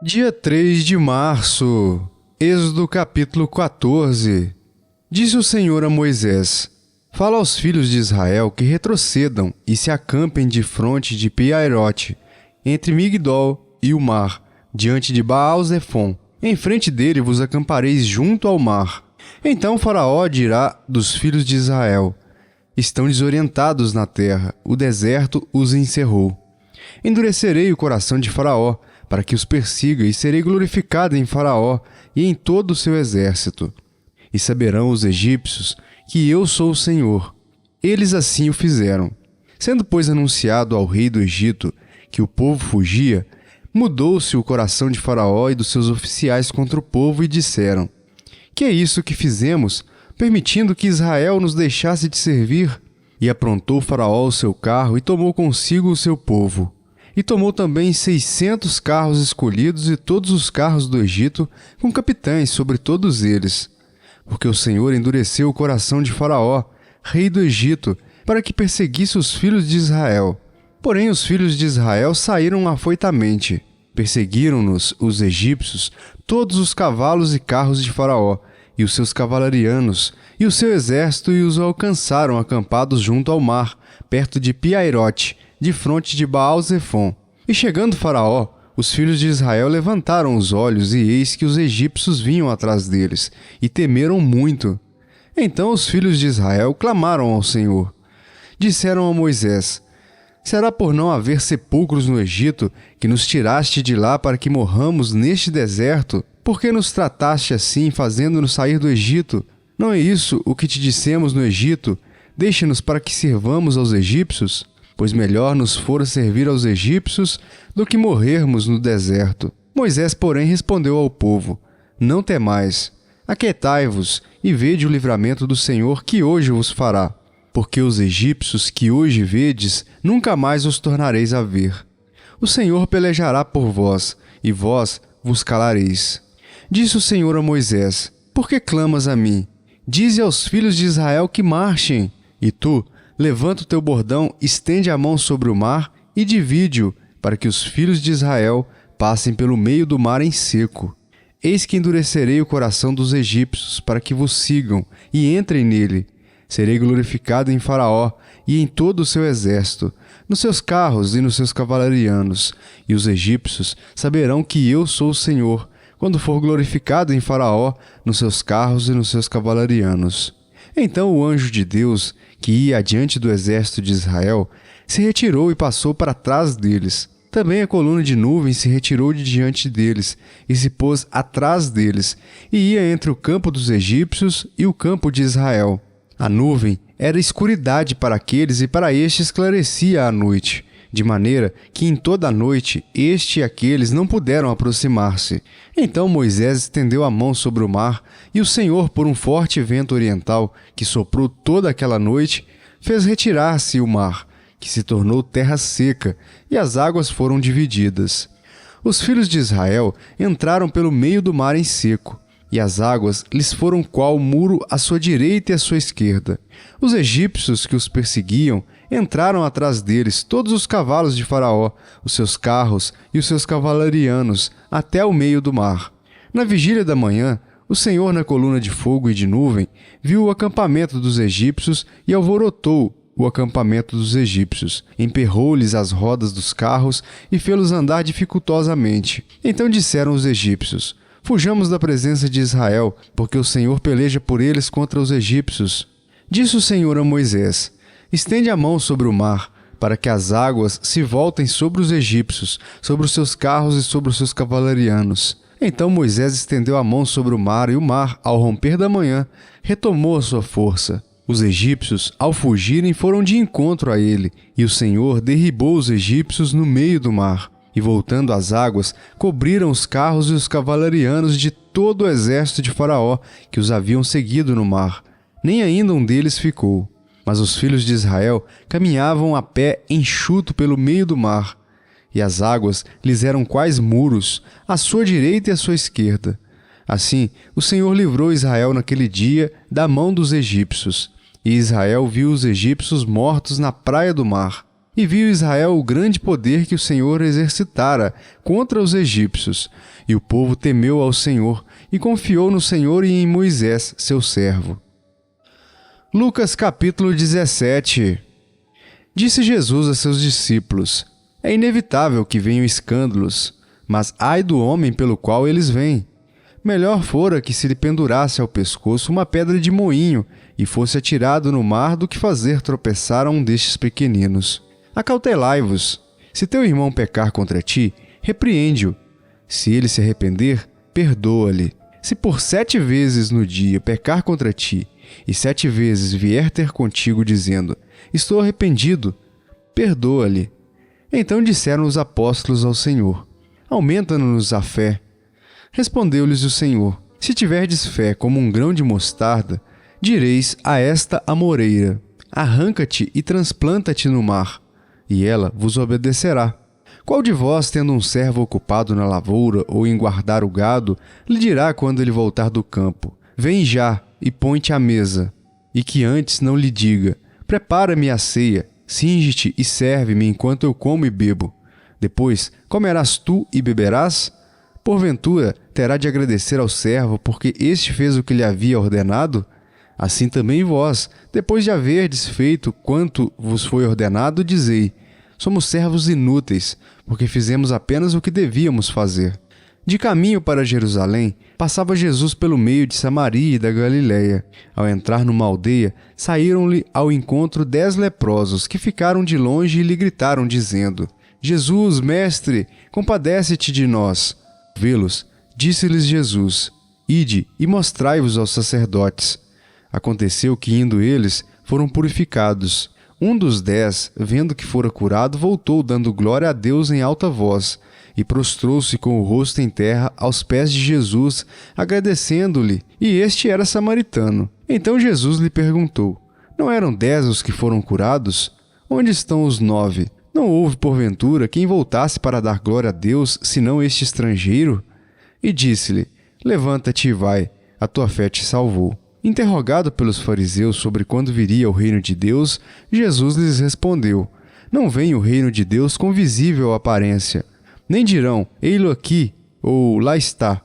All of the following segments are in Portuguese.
Dia 3 de março, Êxodo capítulo 14. Disse o Senhor a Moisés: Fala aos filhos de Israel que retrocedam e se acampem defronte de Piairote, entre Migdol e o mar, diante de Baal-Zefon. Em frente dele vos acampareis junto ao mar. Então Faraó dirá dos filhos de Israel: Estão desorientados na terra, o deserto os encerrou. Endurecerei o coração de Faraó, para que os persiga, e serei glorificado em Faraó e em todo o seu exército. E saberão os egípcios que eu sou o Senhor. Eles assim o fizeram. Sendo, pois, anunciado ao rei do Egito que o povo fugia, mudou-se o coração de Faraó e dos seus oficiais contra o povo e disseram: Que é isso que fizemos, permitindo que Israel nos deixasse de servir? E aprontou Faraó o seu carro e tomou consigo o seu povo. E tomou também 600 carros escolhidos e todos os carros do Egito, com capitães sobre todos eles. Porque o Senhor endureceu o coração de Faraó, rei do Egito, para que perseguisse os filhos de Israel. Porém os filhos de Israel saíram afoitamente. Perseguiram-nos, os egípcios, todos os cavalos e carros de Faraó, e os seus cavalarianos, e o seu exército, e os alcançaram acampados junto ao mar, perto de Piairote, de fronte de Baal-Zefon. E chegando Faraó, os filhos de Israel levantaram os olhos, e eis que os egípcios vinham atrás deles, e temeram muito. Então os filhos de Israel clamaram ao Senhor. Disseram a Moisés: Será por não haver sepulcros no Egito, que nos tiraste de lá para que morramos neste deserto? Por que nos trataste assim, fazendo-nos sair do Egito? Não é isso o que te dissemos no Egito? Deixe-nos para que sirvamos aos egípcios? Pois melhor nos fora servir aos egípcios do que morrermos no deserto. Moisés, porém, respondeu ao povo: Não temais, aquietai-vos e vede o livramento do Senhor que hoje vos fará. Porque os egípcios que hoje vedes, nunca mais os tornareis a ver. O Senhor pelejará por vós, e vós vos calareis. Disse o Senhor a Moisés: Por que clamas a mim? Dize aos filhos de Israel que marchem. E tu, levanta o teu bordão, estende a mão sobre o mar e divide-o, para que os filhos de Israel passem pelo meio do mar em seco. Eis que endurecerei o coração dos egípcios, para que vos sigam e entrem nele. Serei glorificado em Faraó e em todo o seu exército, nos seus carros e nos seus cavalarianos, e os egípcios saberão que eu sou o Senhor, quando for glorificado em Faraó, nos seus carros e nos seus cavalarianos. Então o anjo de Deus, que ia adiante do exército de Israel, se retirou e passou para trás deles. Também a coluna de nuvem se retirou de diante deles, e se pôs atrás deles, e ia entre o campo dos egípcios e o campo de Israel. A nuvem era escuridade para aqueles e para este esclarecia a noite, de maneira que em toda a noite este e aqueles não puderam aproximar-se. Então Moisés estendeu a mão sobre o mar, e o Senhor, por um forte vento oriental que soprou toda aquela noite, fez retirar-se o mar, que se tornou terra seca, e as águas foram divididas. Os filhos de Israel entraram pelo meio do mar em seco, e as águas lhes foram qual muro à sua direita e à sua esquerda. Os egípcios que os perseguiam entraram atrás deles, todos os cavalos de Faraó, os seus carros e os seus cavalarianos, até o meio do mar. Na vigília da manhã, o Senhor, na coluna de fogo e de nuvem, viu o acampamento dos egípcios e alvorotou o acampamento dos egípcios, emperrou-lhes as rodas dos carros e fê-los andar dificultosamente. Então disseram os egípcios: Fujamos da presença de Israel, porque o Senhor peleja por eles contra os egípcios. Disse o Senhor a Moisés: Estende a mão sobre o mar, para que as águas se voltem sobre os egípcios, sobre os seus carros e sobre os seus cavalarianos. Então Moisés estendeu a mão sobre o mar, e o mar, ao romper da manhã, retomou a sua força. Os egípcios, ao fugirem, foram de encontro a ele, e o Senhor derribou os egípcios no meio do mar. E voltando às águas, cobriram os carros e os cavalarianos de todo o exército de Faraó, que os haviam seguido no mar. Nem ainda um deles ficou. Mas os filhos de Israel caminhavam a pé enxuto pelo meio do mar, e as águas lhes eram quais muros, à sua direita e à sua esquerda. Assim, o Senhor livrou Israel naquele dia da mão dos egípcios, e Israel viu os egípcios mortos na praia do mar. E viu Israel o grande poder que o Senhor exercitara contra os egípcios. E o povo temeu ao Senhor e confiou no Senhor e em Moisés, seu servo. Lucas capítulo 17. Disse Jesus a seus discípulos: É inevitável que venham escândalos, mas ai do homem pelo qual eles vêm. Melhor fora que se lhe pendurasse ao pescoço uma pedra de moinho e fosse atirado no mar do que fazer tropeçar a um destes pequeninos. Acautelai-vos. Se teu irmão pecar contra ti, repreende-o. Se ele se arrepender, perdoa-lhe. Se por 7 vezes no dia pecar contra ti, e 7 vezes vier ter contigo dizendo: Estou arrependido, perdoa-lhe. Então disseram os apóstolos ao Senhor: Aumenta-nos a fé. Respondeu-lhes o Senhor: Se tiverdes fé como um grão de mostarda, direis a esta amoreira: Arranca-te e transplanta-te no mar, e ela vos obedecerá. Qual de vós, tendo um servo ocupado na lavoura ou em guardar o gado, lhe dirá quando ele voltar do campo: Vem já e põe-te à mesa? E que antes não lhe diga: Prepara-me a ceia, cinge-te e serve-me enquanto eu como e bebo. Depois comerás tu e beberás? Porventura terá de agradecer ao servo, porque este fez o que lhe havia ordenado? Assim também vós, depois de haverdes feito quanto vos foi ordenado, dizei: Somos servos inúteis, porque fizemos apenas o que devíamos fazer. De caminho para Jerusalém, passava Jesus pelo meio de Samaria e da Galiléia. Ao entrar numa aldeia, saíram-lhe ao encontro 10 leprosos, que ficaram de longe e lhe gritaram, dizendo: Jesus, mestre, compadece-te de nós. Vê-los, disse-lhes Jesus: Ide e mostrai-vos aos sacerdotes. Aconteceu que, indo eles, foram purificados. Um dos 10, vendo que fora curado, voltou, dando glória a Deus em alta voz, e prostrou-se com o rosto em terra aos pés de Jesus, agradecendo-lhe, e este era samaritano. Então Jesus lhe perguntou: Não eram 10 os que foram curados? Onde estão os 9? Não houve, porventura, quem voltasse para dar glória a Deus, senão este estrangeiro? E disse-lhe: Levanta-te e vai, a tua fé te salvou. Interrogado pelos fariseus sobre quando viria o reino de Deus, Jesus lhes respondeu: Não vem o reino de Deus com visível aparência. Nem dirão: Ei-lo aqui, ou lá está,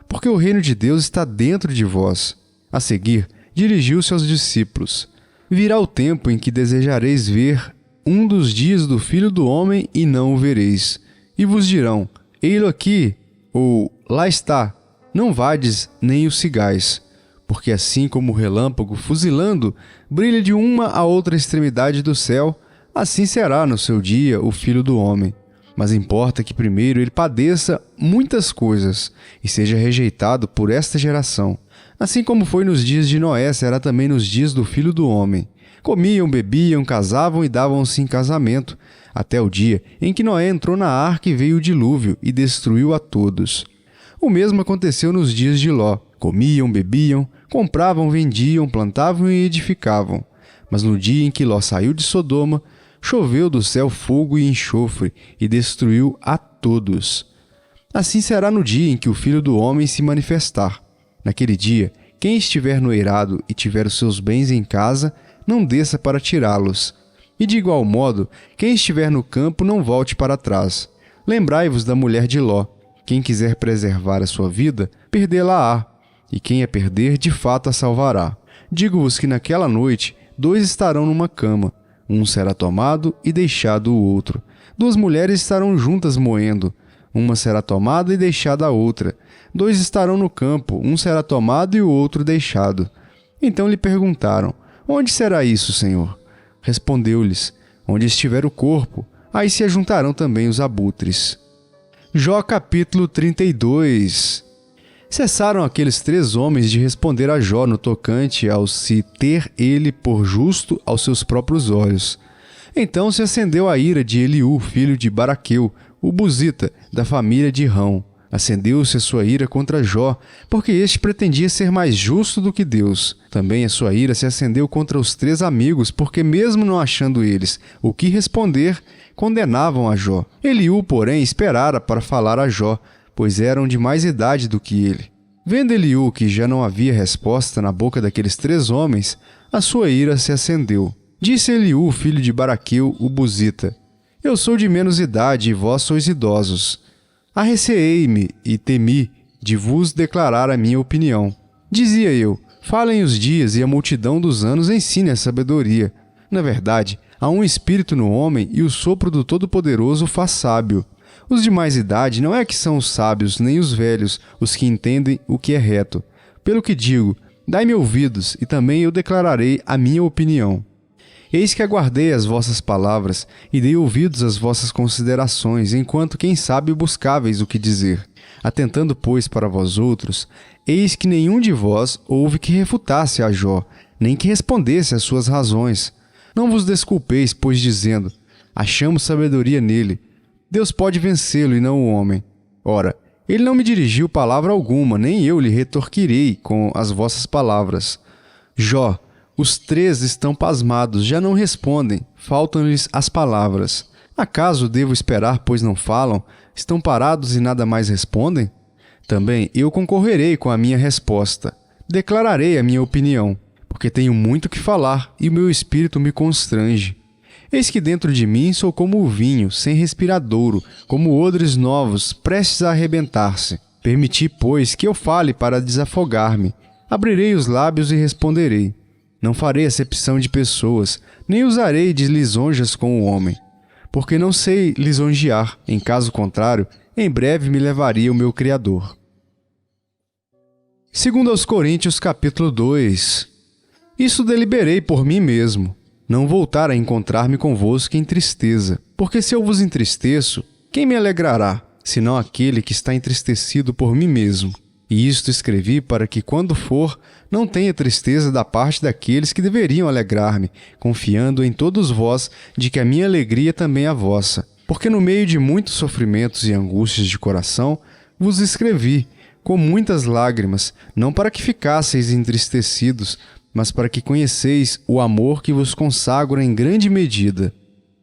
porque o reino de Deus está dentro de vós. A seguir, dirigiu-se aos discípulos: Virá o tempo em que desejareis ver um dos dias do Filho do Homem e não o vereis. E vos dirão: Ei-lo aqui, ou lá está. Não vades nem o sigais. Porque assim como o relâmpago, fuzilando, brilha de uma a outra extremidade do céu, assim será no seu dia o Filho do Homem. Mas importa que primeiro ele padeça muitas coisas e seja rejeitado por esta geração. Assim como foi nos dias de Noé, será também nos dias do Filho do Homem. Comiam, bebiam, casavam e davam-se em casamento, até o dia em que Noé entrou na arca e veio o dilúvio e destruiu a todos. O mesmo aconteceu nos dias de Ló. Comiam, bebiam, compravam, vendiam, plantavam e edificavam. Mas no dia em que Ló saiu de Sodoma, choveu do céu fogo e enxofre e destruiu a todos. Assim será no dia em que o Filho do Homem se manifestar. Naquele dia, quem estiver no eirado e tiver os seus bens em casa, não desça para tirá-los. E de igual modo, quem estiver no campo não volte para trás. Lembrai-vos da mulher de Ló. Quem quiser preservar a sua vida, perdê-la-á, e quem a perder, de fato a salvará. Digo-vos que naquela noite 2 estarão numa cama, um será tomado e deixado o outro. 2 mulheres estarão juntas moendo, uma será tomada e deixada a outra. 2 estarão no campo, um será tomado e o outro deixado. Então lhe perguntaram: Onde será isso, Senhor? Respondeu-lhes: Onde estiver o corpo, aí se ajuntarão também os abutres. Jó capítulo 32. Cessaram aqueles 3 homens de responder a Jó no tocante ao se ter ele por justo aos seus próprios olhos. Então se acendeu a ira de Eliú, filho de Baraqueu, o buzita, da família de Rão. Acendeu-se a sua ira contra Jó, porque este pretendia ser mais justo do que Deus. Também a sua ira se acendeu contra os 3 amigos, porque mesmo não achando eles o que responder, condenavam a Jó. Eliú, porém, esperara para falar a Jó, pois eram de mais idade do que ele. Vendo Eliú que já não havia resposta na boca daqueles 3 homens, a sua ira se acendeu. Disse Eliú, filho de Baraqueu, o Buzita: Eu sou de menos idade e vós sois idosos. Arreceei-me e temi de vos declarar a minha opinião. Dizia eu: Falem os dias e a multidão dos anos ensine a sabedoria. Na verdade, há um espírito no homem e o sopro do Todo-Poderoso faz sábio. Os de mais idade não é que são os sábios, nem os velhos, os que entendem o que é reto. Pelo que digo, dai-me ouvidos, e também eu declararei a minha opinião. Eis que aguardei as vossas palavras, e dei ouvidos às vossas considerações, enquanto quem sabe buscáveis o que dizer. Atentando, pois, para vós outros, eis que nenhum de vós houve que refutasse a Jó, nem que respondesse às suas razões. Não vos desculpeis, pois, dizendo: Achamos sabedoria nele. Deus pode vencê-lo e não o homem. Ora, ele não me dirigiu palavra alguma, nem eu lhe retorquirei com as vossas palavras. Jó, os três estão pasmados, já não respondem, faltam-lhes as palavras. Acaso devo esperar, pois não falam? Estão parados e nada mais respondem? Também eu concorrerei com a minha resposta. Declararei a minha opinião, porque tenho muito que falar e o meu espírito me constrange. Eis que dentro de mim sou como o vinho, sem respiradouro, como odres novos, prestes a arrebentar-se. Permiti, pois, que eu fale para desafogar-me. Abrirei os lábios e responderei. Não farei acepção de pessoas, nem usarei de lisonjas com o homem, porque não sei lisonjear, em caso contrário, em breve me levaria o meu Criador. 2 aos Coríntios, capítulo 2. Isso deliberei por mim mesmo, não voltar a encontrar-me convosco em tristeza, porque se eu vos entristeço, quem me alegrará, senão aquele que está entristecido por mim mesmo? E isto escrevi para que, quando for, não tenha tristeza da parte daqueles que deveriam alegrar-me, confiando em todos vós de que a minha alegria também é a vossa. Porque no meio de muitos sofrimentos e angústias de coração, vos escrevi, com muitas lágrimas, não para que ficasseis entristecidos, mas para que conheceis o amor que vos consagra em grande medida.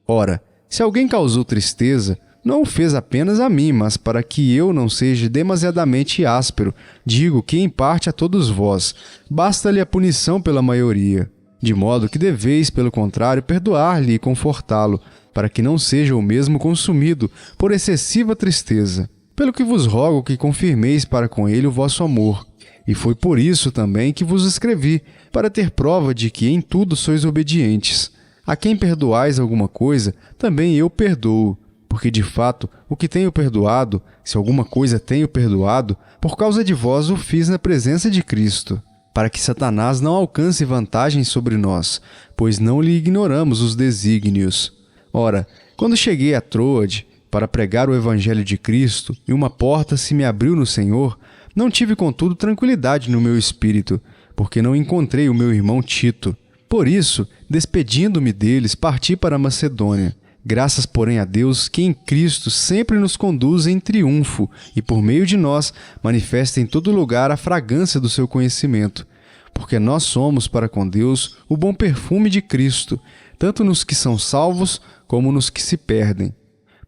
Ora, se alguém causou tristeza, não o fez apenas a mim, mas para que eu não seja demasiadamente áspero, digo que em parte a todos vós, basta-lhe a punição pela maioria, de modo que deveis, pelo contrário, perdoar-lhe e confortá-lo, para que não seja o mesmo consumido por excessiva tristeza. Pelo que vos rogo que confirmeis para com ele o vosso amor. E foi por isso também que vos escrevi, para ter prova de que em tudo sois obedientes. A quem perdoais alguma coisa, também eu perdoo. Porque, de fato, o que tenho perdoado, se alguma coisa tenho perdoado, por causa de vós o fiz na presença de Cristo, para que Satanás não alcance vantagem sobre nós, pois não lhe ignoramos os desígnios. Ora, quando cheguei a Troade, para pregar o Evangelho de Cristo, e uma porta se me abriu no Senhor, não tive, contudo, tranquilidade no meu espírito, porque não encontrei o meu irmão Tito. Por isso, despedindo-me deles, parti para a Macedônia. Graças, porém, a Deus, que em Cristo sempre nos conduz em triunfo e, por meio de nós, manifesta em todo lugar a fragrância do seu conhecimento. Porque nós somos, para com Deus, o bom perfume de Cristo, tanto nos que são salvos, como nos que se perdem.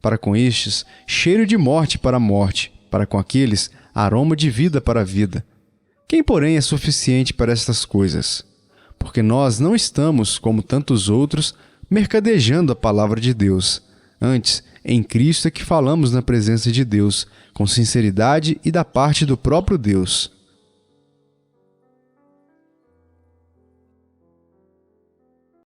Para com estes, cheiro de morte para a morte, para com aqueles, aroma de vida para a vida. Quem, porém, é suficiente para estas coisas? Porque nós não estamos, como tantos outros, mercadejando a palavra de Deus. Antes, em Cristo é que falamos na presença de Deus, com sinceridade e da parte do próprio Deus.